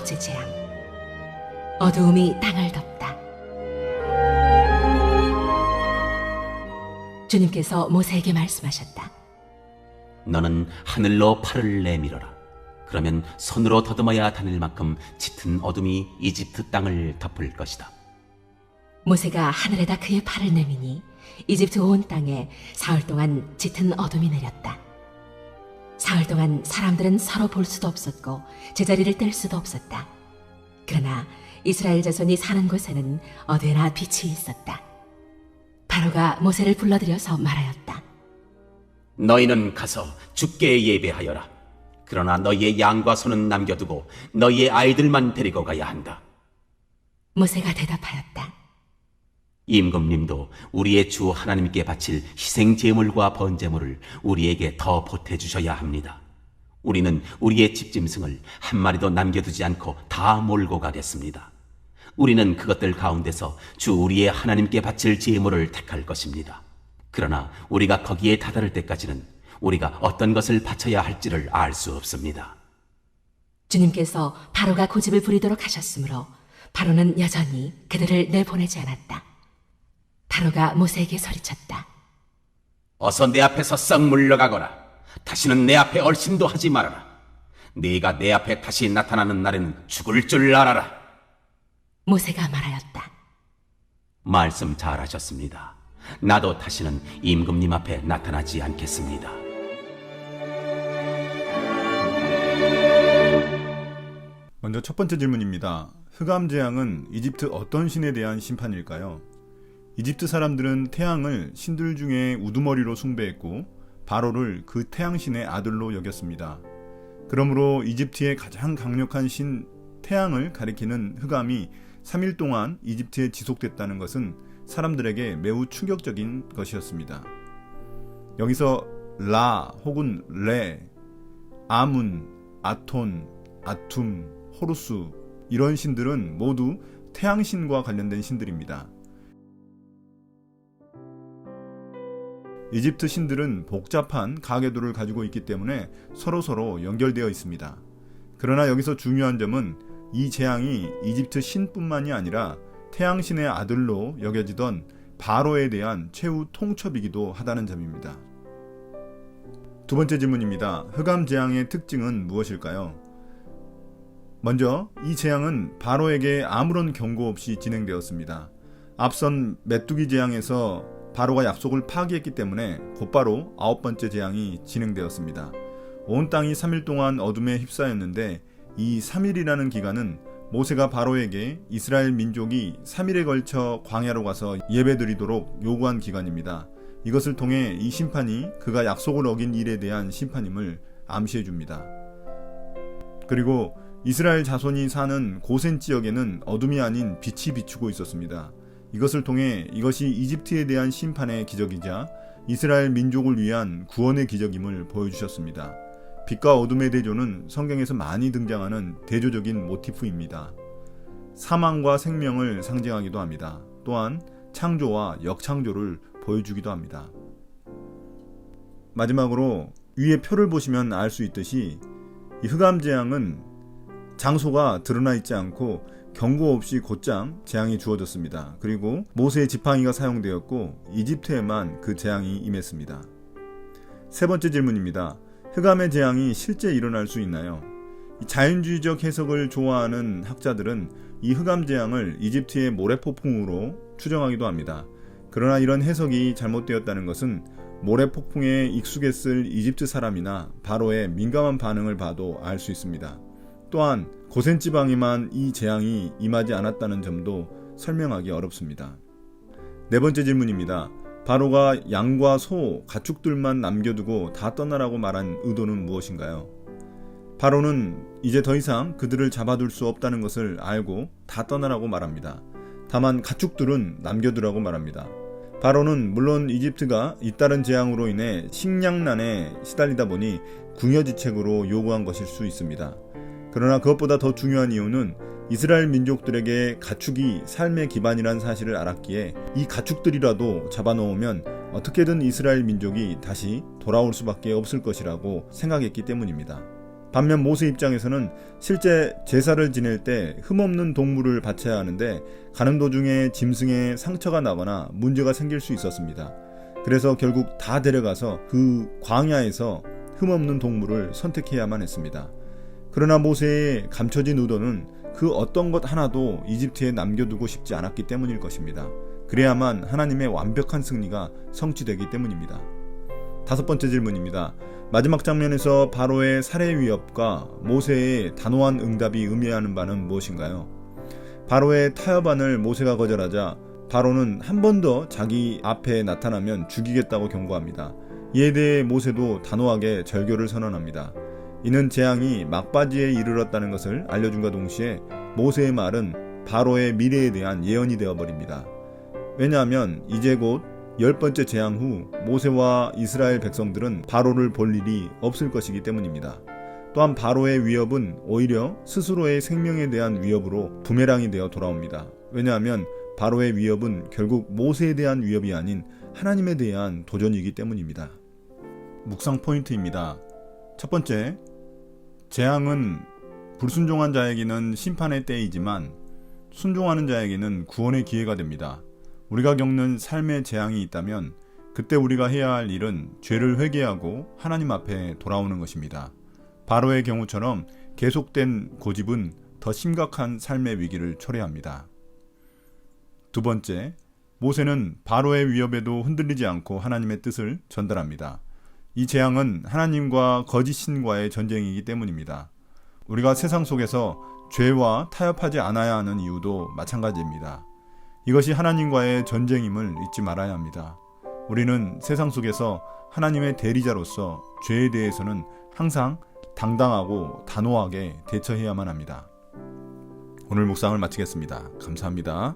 번째 재앙. 어두움이 땅을 덮다. 주님께서 모세에게 말씀하셨다. 너는 하늘로 팔을 내밀어라. 그러면 손으로 더듬어야 다닐 만큼 짙은 어둠이 이집트 땅을 덮을 것이다. 모세가 하늘에다 그의 팔을 내미니 이집트 온 땅에 사흘 동안 짙은 어둠이 내렸다. 사흘 동안 사람들은 서로 볼 수도 없었고 제자리를 뗄 수도 없었다. 그러나 이스라엘 자손이 사는 곳에는 어디에나 빛이 있었다. 바로가 모세를 불러들여서 말하였다. 너희는 가서 주께 예배하여라. 그러나 너희의 양과 소는 남겨두고 너희의 아이들만 데리고 가야 한다. 모세가 대답하였다. 임금님도 우리의 주 하나님께 바칠 희생 제물과 번제물을 우리에게 더 보태주셔야 합니다. 우리는 우리의 집짐승을 한 마리도 남겨두지 않고 다 몰고 가겠습니다. 우리는 그것들 가운데서 주 우리의 하나님께 바칠 제물을 택할 것입니다. 그러나 우리가 거기에 다다를 때까지는 우리가 어떤 것을 바쳐야 할지를 알 수 없습니다. 주님께서 바로가 고집을 부리도록 하셨으므로 바로는 여전히 그들을 내보내지 않았다. 바로가 모세에게 소리쳤다. 어서 내 앞에서 썩 물러가거라. 다시는 내 앞에 얼씬도 하지 말아라. 네가 내 앞에 다시 나타나는 날에는 죽을 줄 알아라. 모세가 말하였다. 말씀 잘하셨습니다. 나도 다시는 임금님 앞에 나타나지 않겠습니다. 먼저 첫 번째 질문입니다. 흑암 재앙은 이집트 어떤 신에 대한 심판일까요? 이집트 사람들은 태양을 신들 중에 우두머리로 숭배했고 바로를 그 태양신의 아들로 여겼습니다. 그러므로 이집트의 가장 강력한 신 태양을 가리키는 흑암이 3일 동안 이집트에 지속됐다는 것은 사람들에게 매우 충격적인 것이었습니다. 여기서 라 혹은 레, 아문, 아톤, 아툼, 호루스 이런 신들은 모두 태양신과 관련된 신들입니다. 이집트 신들은 복잡한 가계도를 가지고 있기 때문에 서로 연결되어 있습니다. 그러나 여기서 중요한 점은 이 재앙이 이집트 신뿐만이 아니라 태양신의 아들로 여겨지던 바로에 대한 최후 통첩이기도 하다는 점입니다. 두 번째 질문입니다. 흑암 재앙의 특징은 무엇일까요? 먼저 이 재앙은 바로에게 아무런 경고 없이 진행되었습니다. 앞선 메뚜기 재앙에서 바로가 약속을 파기했기 때문에 곧바로 9번째 재앙이 진행되었습니다. 온 땅이 3일 동안 어둠에 휩싸였는데 이 3일이라는 기간은 모세가 바로에게 이스라엘 민족이 3일에 걸쳐 광야로 가서 예배드리도록 요구한 기간입니다. 이것을 통해 이 심판이 그가 약속을 어긴 일에 대한 심판임을 암시해 줍니다. 그리고 이스라엘 자손이 사는 고센 지역에는 어둠이 아닌 빛이 비추고 있었습니다. 이것을 통해 이것이 이집트에 대한 심판의 기적이자 이스라엘 민족을 위한 구원의 기적임을 보여주셨습니다. 빛과 어둠의 대조는 성경에서 많이 등장하는 대조적인 모티프입니다. 사망과 생명을 상징하기도 합니다. 또한 창조와 역창조를 보여주기도 합니다. 마지막으로 위에 표를 보시면 알 수 있듯이 이 흑암 재앙은 장소가 드러나 있지 않고 경고 없이 곧장 재앙이 주어졌습니다. 그리고 모세의 지팡이가 사용되었고 이집트에만 그 재앙이 임했습니다. 세 번째 질문입니다. 흑암의 재앙이 실제 일어날 수 있나요? 자연주의적 해석을 좋아하는 학자들은 이 흑암 재앙을 이집트의 모래폭풍으로 추정하기도 합니다. 그러나 이런 해석이 잘못되었다는 것은 모래폭풍에 익숙했을 이집트 사람이나 바로의 민감한 반응을 봐도 알 수 있습니다. 또한 고센 지방에만 이 재앙이 임하지 않았다는 점도 설명하기 어렵습니다. 네 번째 질문입니다. 바로가 양과 소, 가축들만 남겨두고 다 떠나라고 말한 의도는 무엇인가요? 바로는 이제 더 이상 그들을 잡아둘 수 없다는 것을 알고 다 떠나라고 말합니다. 다만 가축들은 남겨두라고 말합니다. 바로는 물론 이집트가 잇따른 재앙으로 인해 식량난에 시달리다 보니 궁여지책으로 요구한 것일 수 있습니다. 그러나 그것보다 더 중요한 이유는 이스라엘 민족들에게 가축이 삶의 기반이란 사실을 알았기에 이 가축들이라도 잡아놓으면 어떻게든 이스라엘 민족이 다시 돌아올 수밖에 없을 것이라고 생각했기 때문입니다. 반면 모세 입장에서는 실제 제사를 지낼 때 흠없는 동물을 바쳐야 하는데 가는 도중에 짐승에 상처가 나거나 문제가 생길 수 있었습니다. 그래서 결국 다 데려가서 그 광야에서 흠없는 동물을 선택해야만 했습니다. 그러나 모세의 감춰진 의도는 그 어떤 것 하나도 이집트에 남겨두고 싶지 않았기 때문일 것입니다. 그래야만 하나님의 완벽한 승리가 성취되기 때문입니다. 5번째 질문입니다. 마지막 장면에서 바로의 살해 위협과 모세의 단호한 응답이 의미하는 바는 무엇인가요? 바로의 타협안을 모세가 거절하자 바로는 한 번 더 자기 앞에 나타나면 죽이겠다고 경고합니다. 이에 대해 모세도 단호하게 절교를 선언합니다. 이는 재앙이 막바지에 이르렀다는 것을 알려준과 동시에 모세의 말은 바로의 미래에 대한 예언이 되어버립니다. 왜냐하면 이제 곧 10번째 재앙 후 모세와 이스라엘 백성들은 바로를 볼 일이 없을 것이기 때문입니다. 또한 바로의 위협은 오히려 스스로의 생명에 대한 위협으로 부메랑이 되어 돌아옵니다. 왜냐하면 바로의 위협은 결국 모세에 대한 위협이 아닌 하나님에 대한 도전이기 때문입니다. 묵상 포인트입니다. 첫 번째, 재앙은 불순종한 자에게는 심판의 때이지만 순종하는 자에게는 구원의 기회가 됩니다. 우리가 겪는 삶의 재앙이 있다면 그때 우리가 해야 할 일은 죄를 회개하고 하나님 앞에 돌아오는 것입니다. 바로의 경우처럼 계속된 고집은 더 심각한 삶의 위기를 초래합니다. 두 번째, 모세는 바로의 위협에도 흔들리지 않고 하나님의 뜻을 전달합니다. 이 재앙은 하나님과 거짓 신과의 전쟁이기 때문입니다. 우리가 세상 속에서 죄와 타협하지 않아야 하는 이유도 마찬가지입니다. 이것이 하나님과의 전쟁임을 잊지 말아야 합니다. 우리는 세상 속에서 하나님의 대리자로서 죄에 대해서는 항상 당당하고 단호하게 대처해야만 합니다. 오늘 묵상을 마치겠습니다. 감사합니다.